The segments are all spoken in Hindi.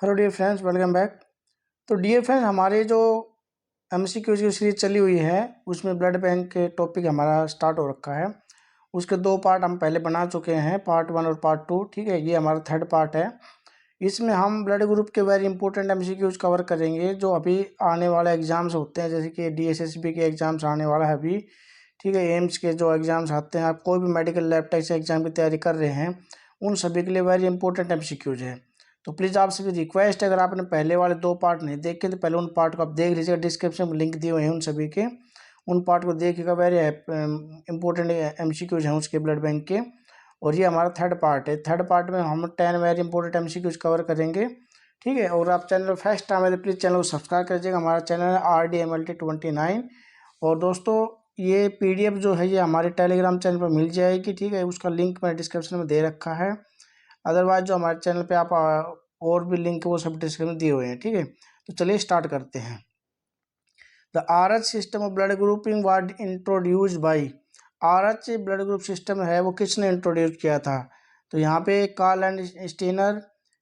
Hello dear friends, welcome back. तो डियर फ्रेंड्स, हमारे जो एमसीक्यूज की सीरीज चली हुई है उसमें ब्लड बैंक के टॉपिक हमारा स्टार्ट हो रखा है। उसके दो पार्ट हम पहले बना चुके हैं, पार्ट 1 और पार्ट 2। ठीक है, ये हमारा थर्ड पार्ट है। इसमें हम ब्लड ग्रुप के वेरी इंपॉर्टेंट एमसीक्यूज कवर करेंगे जो अभी आने वाले एग्जाम्स होते हैं, जैसे कि डीएसएसबी के एग्जाम्स आने वाला है अभी। ठीक है, एम्स के जो एग्जाम्स आते हैं, आप कोई भी मेडिकल लैब टेक्स एग्जाम की तैयारी कर रहे हैं, उन सभी के लिए वेरी इंपॉर्टेंट एमसीक्यूज है। तो प्लीज़ आपसे भी रिक्वेस्ट है, अगर आपने पहले वाले दो पार्ट नहीं देखे तो पहले उन पार्ट को आप देख लीजिएगा। डिस्क्रिप्शन में लिंक दिए हुए हैं उन सभी के, उन पार्ट को देखिएगा। वेरी इंपॉर्टेंट एमसीक्यूज हैं उसके ब्लड बैंक के। और ये हमारा थर्ड पार्ट है। थर्ड पार्ट में हम 10 वेरी इंपॉर्टेंट एमसीक्यूज कवर करेंगे। ठीक है, और आप चैनल फर्स्ट टाइम है तो प्लीज़ चैनल को सब्सक्राइब करिएगा। हमारा चैनल है RDMLT29। और दोस्तों, ये PDF जो है ये हमारे टेलीग्राम चैनल पर मिल जाएगी। ठीक है, उसका लिंक मैंने डिस्क्रिप्शन में दे रखा है। अदरवाइज जो हमारे चैनल पे आप और भी लिंक वो सब डिस्क्रिप्शन में दिए हुए हैं। ठीक है, तो चलिए स्टार्ट करते हैं। The RH system of blood grouping was introduced by. RH blood group system है वो किसने इंट्रोड्यूस किया था? तो यहाँ पे Karl Landsteiner,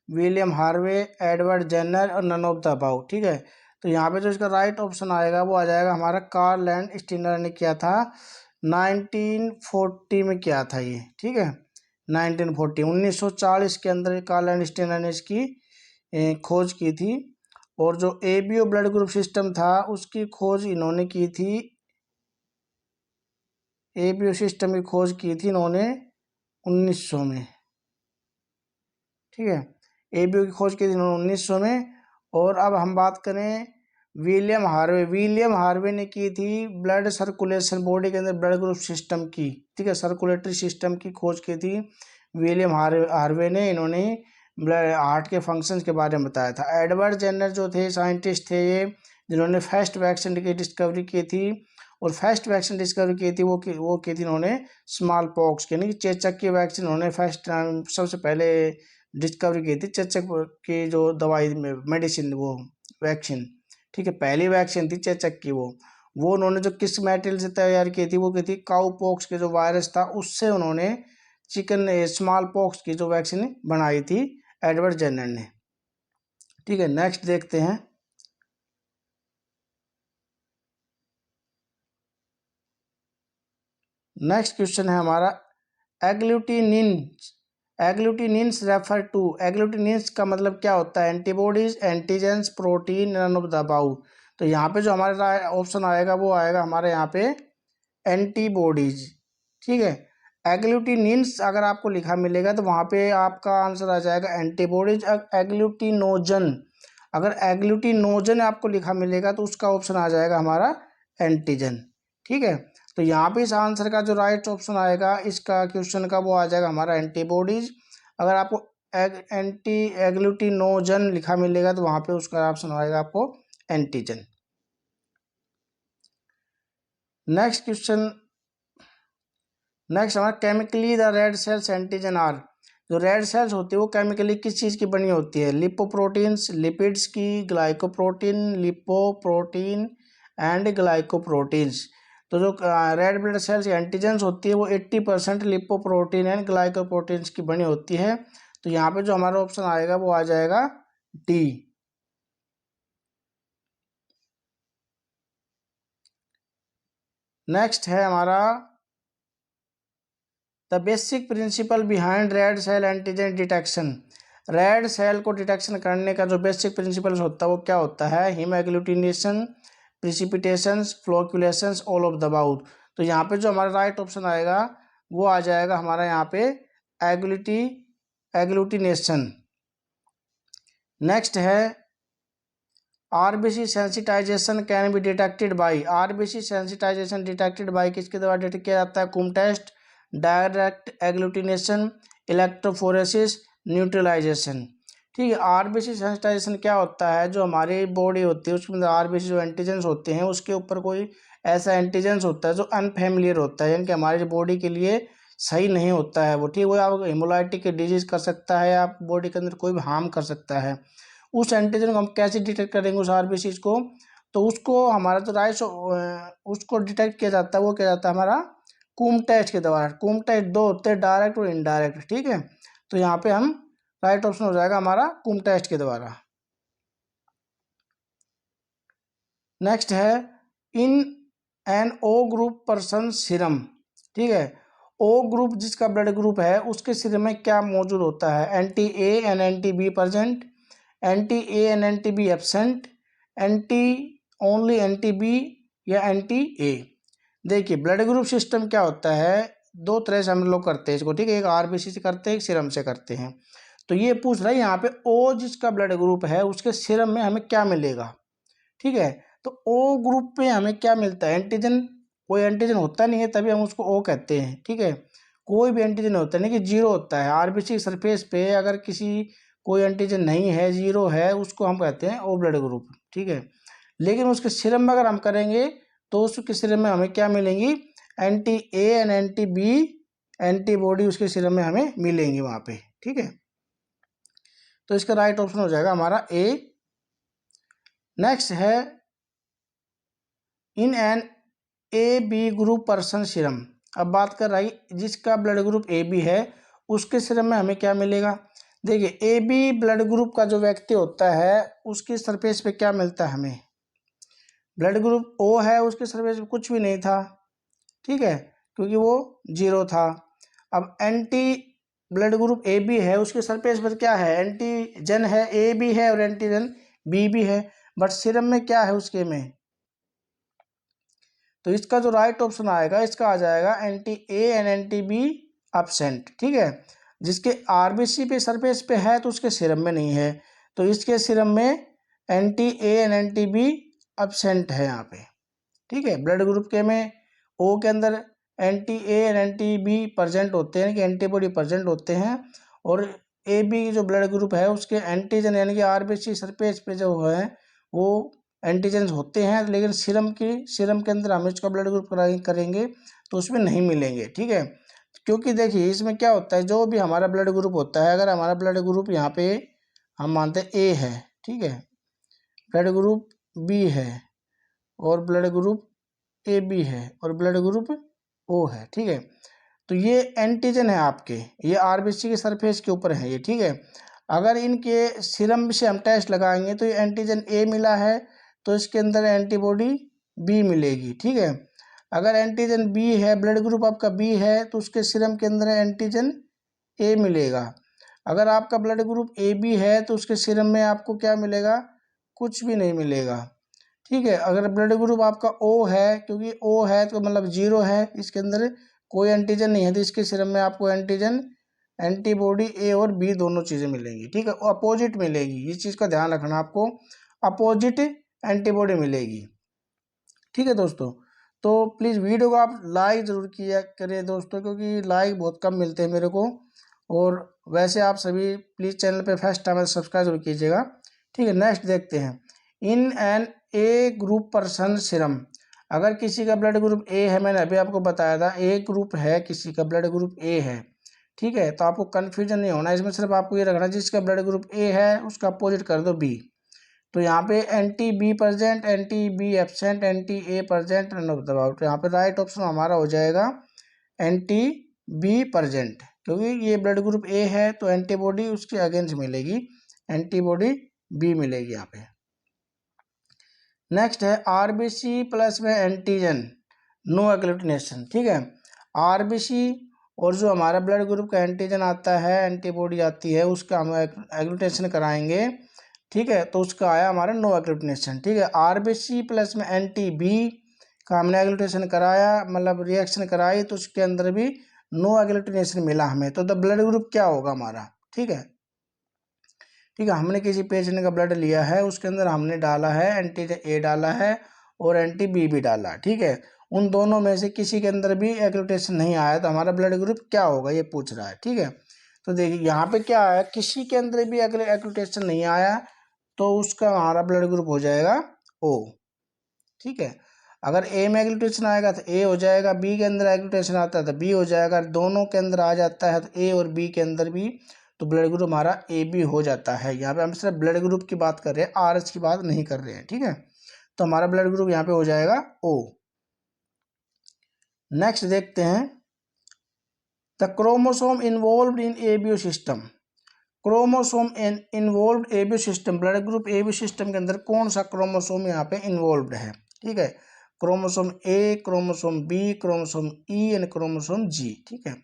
William Harvey, Edward Jenner और नन ऑफ द अबाउ। ठीक है, तो यहाँ पे जो इसका राइट ऑप्शन आएगा वो आ जाएगा हमारा कार्ल एंड स्टीनर ने किया था। 1940 में किया था ये। ठीक है, 1940 के अंदर कार्ल एंड स्टीनर ने इसकी खोज की थी। और जो ABO ब्लड ग्रुप सिस्टम था उसकी खोज इन्होंने की थी। ABO सिस्टम की खोज की थी इन्होंने 1900 में। ठीक है, ABO की खोज की थी इन्होंने 1900 में। और अब हम बात करें विलियम हार्वे। विलियम हार्वे ने की थी ब्लड सर्कुलेशन, बॉडी के अंदर ब्लड ग्रुप सिस्टम की। ठीक है, सर्कुलेटरी सिस्टम की खोज की थी विलियम हार्वे ने। इन्होंने ब्लड हार्ट के फंक्शंस के बारे में बताया था। एडवर्ड जेनर जो थे साइंटिस्ट थे ये, जिन्होंने फर्स्ट वैक्सीन की डिस्कवरी की थी। और फर्स्ट वैक्सीन डिस्कवरी की थी वो की थी इन्होंने स्मॉल पॉक्स, यानी कि चेचक की वैक्सीन उन्होंने फर्स्ट टाइम सबसे पहले डिस्कवरी की थी। चेचक की जो दवाई में मेडिसिन, वो वैक्सीन। ठीक है, पहली वैक्सीन थी चेचक की। वो उन्होंने जो किस मेटेरियल से तैयार की थी, वो की थी काउ पॉक्स के जो वायरस था उससे उन्होंने चिकन स्मॉल पॉक्स की जो वैक्सीन बनाई थी एडवर्ड जेनर ने। ठीक है, नेक्स्ट देखते हैं। नेक्स्ट क्वेश्चन है हमारा एग्लूटिनिन्स। एग्लूटिनिन्स रेफर टू। एग्लूटिनिन्स का मतलब क्या होता है? Antibodies, antigens, protein, none of the above. तो यहाँ पे जो हमारा ऑप्शन आएगा वो आएगा हमारे यहाँ पे एंटीबॉडीज। ठीक है, एग्लूटिनिन्स अगर आपको लिखा मिलेगा तो वहाँ पे आपका आंसर आ जाएगा एंटीबॉडीज। एग्लूटिनोजन, अगर एग्लूटिनोजन आपको लिखा मिलेगा तो उसका ऑप्शन आ जाएगा हमारा एंटीजन। ठीक है, तो यहाँ पे इस आंसर का जो राइट ऑप्शन आएगा इसका क्वेश्चन का वो आ जाएगा हमारा एंटीबॉडीज। अगर आपको एग्लूटिनोजन लिखा मिलेगा तो वहाँ पे उसका ऑप्शन आएगा आपको एंटीजन। नेक्स्ट क्वेश्चन, नेक्स्ट हमारा chemically the red cells antigen are. जो रेड सेल्स होती है वो केमिकली किस चीज़ की बनी होती है? लिपोप्रोटीन्स, लिपिड्स की, ग्लाइकोप्रोटीन, लिपोप्रोटीन एंड ग्लाइकोप्रोटीन्स। तो जो रेड ब्लड सेल्स एंटीजेंस होती है वो 80% लिपोप्रोटीन एंड ग्लाइकोप्रोटीन्स की बनी होती है। तो यहाँ पे जो हमारा ऑप्शन आएगा वो आ जाएगा डी। नेक्स्ट है हमारा the basic principle behind red cell antigen detection. Red cell को डिटेक्शन करने का जो बेसिक प्रिंसिपल होता है वो क्या होता है? Haemagglutination, precipitations, flocculations, all of the about. तो यहाँ पे जो हमारा राइट ऑप्शन आएगा वो आ जाएगा हमारा यहाँ पे एग्लूटिनेशन। नेक्स्ट है RBC sensitization can be detected by. RBC sensitization detected by किसके द्वारा डिटेक्ट किया जाता है? Coombs test, direct agglutination, electrophoresis, neutralization. ठीक है, RBC सेंसिटाइजेशन क्या होता है? जो हमारी बॉडी होती है उसके अंदर RBC जो एंटीजेंस होते हैं उसके ऊपर कोई ऐसा एंटीजेंस होता है जो अनफेमिलियर होता है, यानी कि हमारी बॉडी के लिए सही नहीं होता है वो। ठीक है, वो आप हेमोलाइटिक डिजीज कर सकता है, आप बॉडी के अंदर कोई भी हार्म कर सकता है। उस एंटीजन को हम कैसे डिटेक्ट करेंगे उस RBC को? तो उसको हमारा जो राइस उसको डिटेक्ट किया जाता है वो किया जाता है हमारा कुम टेस्ट के द्वारा। कुम टेस्ट दो होते हैं, डायरेक्ट और इनडायरेक्ट। ठीक है, तो यहाँ पे हम राइट ऑप्शन हो जाएगा हमारा कुम टेस्ट के द्वारा। नेक्स्ट है in an O group person serum, ठीक है। ओ ग्रुप जिसका ब्लड ग्रुप है उसके सीरम में क्या मौजूद होता है, anti A and anti B present, anti A and anti B absent, anti only anti B या एंटी ए। देखिए ब्लड ग्रुप सिस्टम क्या होता है, दो तरह से हम लोग करते हैं इसको, ठीक है। एक आरबीसी से करते हैं, एक सीरम से करते हैं। तो ये पूछ रहा है यहाँ पे ओ जिसका ब्लड ग्रुप है उसके सीरम में हमें क्या मिलेगा, ठीक है। तो ओ ग्रुप पे हमें क्या मिलता है, एंटीजन। कोई एंटीजन होता नहीं है तभी हम उसको ओ कहते हैं, ठीक है। कोई भी एंटीजन होता नहीं कि जीरो होता है। आरबीसी सरफेस पे अगर किसी कोई एंटीजन नहीं है, जीरो है, उसको हम कहते हैं ओ ब्लड ग्रुप, ठीक है। लेकिन उसके सीरम में अगर हम करेंगे तो उसके सीरम में हमें क्या मिलेंगी, anti A and anti B antibody उसके सीरम में हमें मिलेंगी वहाँ पे, ठीक है। तो इसका राइट ऑप्शन हो जाएगा हमारा ए। नेक्स्ट है in an A B group person serum. अब बात कर रही जिसका ब्लड ग्रुप ए बी है उसके सीरम में हमें क्या मिलेगा। देखिए ए बी ब्लड ग्रुप का जो व्यक्ति होता है उसकी सरफेस पे क्या मिलता है हमें, ब्लड ग्रुप ओ है उसके सरफेस पे कुछ भी नहीं था, ठीक है, क्योंकि वो जीरो था। अब anti blood group A B है उसके सरफेस पर क्या है, एंटीजन है, ए भी है और एंटीजन बी भी है, बट सीरम में क्या है उसके में। तो इसका जो राइट ऑप्शन आएगा इसका आ जाएगा anti A and anti B absent, ठीक है। जिसके आरबीसी पे सरफेस पे है तो उसके सीरम में नहीं है, तो इसके सीरम में anti A and anti B absent है यहाँ पे, ठीक है। ब्लड ग्रुप के में ओ के अंदर anti A and anti B present होते हैं कि एंटीबॉडी प्रेजेंट होते हैं, और ए बी जो ब्लड ग्रुप है उसके एंटीजन यानी कि आरबीसी सरफेस पे जो है वो एंटीजन होते हैं, लेकिन सीरम के अंदर हम इसका ब्लड ग्रुप करेंगे तो उसमें नहीं मिलेंगे, ठीक है। क्योंकि देखिए इसमें क्या होता है, जो भी हमारा ब्लड ग्रुप होता है, अगर हमारा ब्लड ग्रुप यहाँ पे हम मानते हैं ए है, ठीक है, ब्लड ग्रुप बी है और ब्लड ग्रुप ए बी है और ब्लड ग्रुप ओ है, ठीक है। तो ये एंटीजन है आपके, ये आरबीसी के सरफेस के ऊपर है ये, ठीक है। अगर इनके सीरम से हम टेस्ट लगाएंगे तो ये एंटीजन ए मिला है तो इसके अंदर एंटीबॉडी बी मिलेगी, ठीक है। अगर एंटीजन बी है, ब्लड ग्रुप आपका बी है, तो उसके सीरम के अंदर एंटीजन ए मिलेगा। अगर आपका ब्लड ग्रुप ए बी है तो उसके सीरम में आपको क्या मिलेगा, कुछ भी नहीं मिलेगा, ठीक है। अगर ब्लड ग्रुप आपका ओ है, क्योंकि ओ है तो मतलब जीरो है, इसके अंदर कोई एंटीजन नहीं है, तो इसके सीरम में आपको एंटीजन एंटीबॉडी ए और बी दोनों चीज़ें मिलेंगी, ठीक है। अपोजिट मिलेगी, इस चीज़ का ध्यान रखना आपको, अपोजिट एंटीबॉडी मिलेगी, ठीक है दोस्तों। तो प्लीज़ वीडियो को आप लाइक ज़रूर किया करें दोस्तों, क्योंकि लाइक बहुत कम मिलते हैं मेरे को। और वैसे आप सभी प्लीज़ चैनल पे फर्स्ट टाइम सब्सक्राइब जरूर कीजिएगा, ठीक है। नेक्स्ट देखते हैं in an A group person serum. अगर किसी का ब्लड ग्रुप ए है, मैंने अभी आपको बताया था ए ग्रुप है, किसी का ब्लड ग्रुप ए है, ठीक है, तो आपको कन्फ्यूजन नहीं होना, इसमें सिर्फ आपको ये रखना जिसका ब्लड ग्रुप ए है उसका अपोजिट कर दो बी। तो यहाँ पे anti B present, anti B absent, anti A present, तो यहाँ पे राइट ऑप्शन हमारा हो जाएगा एंटी बी प्रेजेंट, क्योंकि ये ब्लड ग्रुप ए है तो एंटीबॉडी उसके अगेंस्ट मिलेगी, एंटीबॉडी बी मिलेगी यहाँ पे। नेक्स्ट है आरबीसी प्लस में एंटीजन नो एग्लूटिनेशन, ठीक है। आरबीसी और जो हमारा ब्लड ग्रुप का एंटीजन आता है, एंटीबॉडी आती है, उसका हम एग्लूटिनेशन कराएंगे, ठीक है, तो उसका आया हमारा नो एग्लूटिनेशन, ठीक है। आरबीसी प्लस में एंटी बी का हमने एग्लूटिनेशन कराया, मतलब रिएक्शन कराई, तो उसके अंदर भी नो एग्लूटिनेशन मिला हमें, तो द ब्लड ग्रुप क्या होगा हमारा, ठीक है। ठीक है, हमने किसी पेशेंट का ब्लड लिया है, उसके अंदर हमने डाला है एंटीजन ए डाला है और एंटी बी भी डाला, ठीक है। उन दोनों में से किसी के अंदर भी एग्लूटेशन नहीं आया तो हमारा ब्लड ग्रुप क्या होगा ये पूछ रहा है, ठीक है। तो देखिए यहाँ पे क्या आया, किसी के अंदर भी एग्लूटेशन नहीं आया तो उसका हमारा ब्लड ग्रुप हो जाएगा ओ, ठीक है। अगर ए में एग्लूटेशन आएगा तो ए हो जाएगा, बी के अंदर एग्लूटेशन आता है तो बी हो जाएगा, दोनों के अंदर आ जाता है तो ए और बी के अंदर भी, तो ब्लड ग्रुप हमारा ए बी हो जाता है। यहाँ पे हम सिर्फ ब्लड ग्रुप की बात कर रहे हैं, आर एच की बात नहीं कर रहे हैं, ठीक है। तो हमारा ब्लड ग्रुप यहाँ पे हो जाएगा ओ। नेक्स्ट देखते हैं the chromosome involve in ABO system. Chromosome involve AB system, blood group AB system के अंदर कौन सा क्रोमोसोम यहाँ पे इन्वॉल्व है, ठीक है। Chromosome A, chromosome B, chromosome E and chromosome G, ठीक है।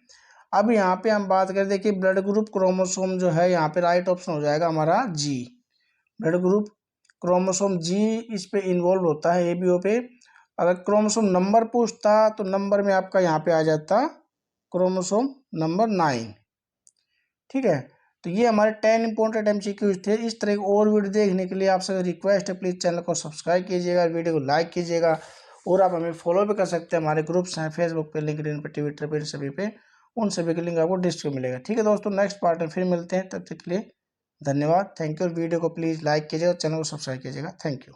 अब यहाँ पे हम बात करें, देखिए ब्लड ग्रुप क्रोमोसोम जो है यहाँ पे राइट ऑप्शन हो जाएगा हमारा जी। ब्लड ग्रुप क्रोमोसोम जी इस पे इन्वॉल्व होता है एबीओ पे। अगर क्रोमोसोम नंबर पूछता तो नंबर में आपका यहाँ पे आ जाता क्रोमोसोम नंबर 9, ठीक है। तो ये हमारे 10 इंपॉर्टेंट एमसीक्यूज थे। इस तरह के और वीडियो देखने के लिए आपसे रिक्वेस्ट है, प्लीज़ चैनल को सब्सक्राइब कीजिएगा, वीडियो को लाइक कीजिएगा, और आप हमें फॉलो भी कर सकते हैं। हमारे ग्रुप्स हैं फेसबुक पे, लिंक्डइन पे, ट्विटर पे, सभी पे, उन सभी के लिंक आपको डिस्क्रिप्शन में मिलेगा, ठीक है दोस्तों। नेक्स्ट पार्ट में फिर मिलते हैं, तब तक के लिए धन्यवाद, थैंक यू। वीडियो को प्लीज़ लाइक कीजिएगा, चैनल को सब्सक्राइब कीजिएगा, थैंक यू।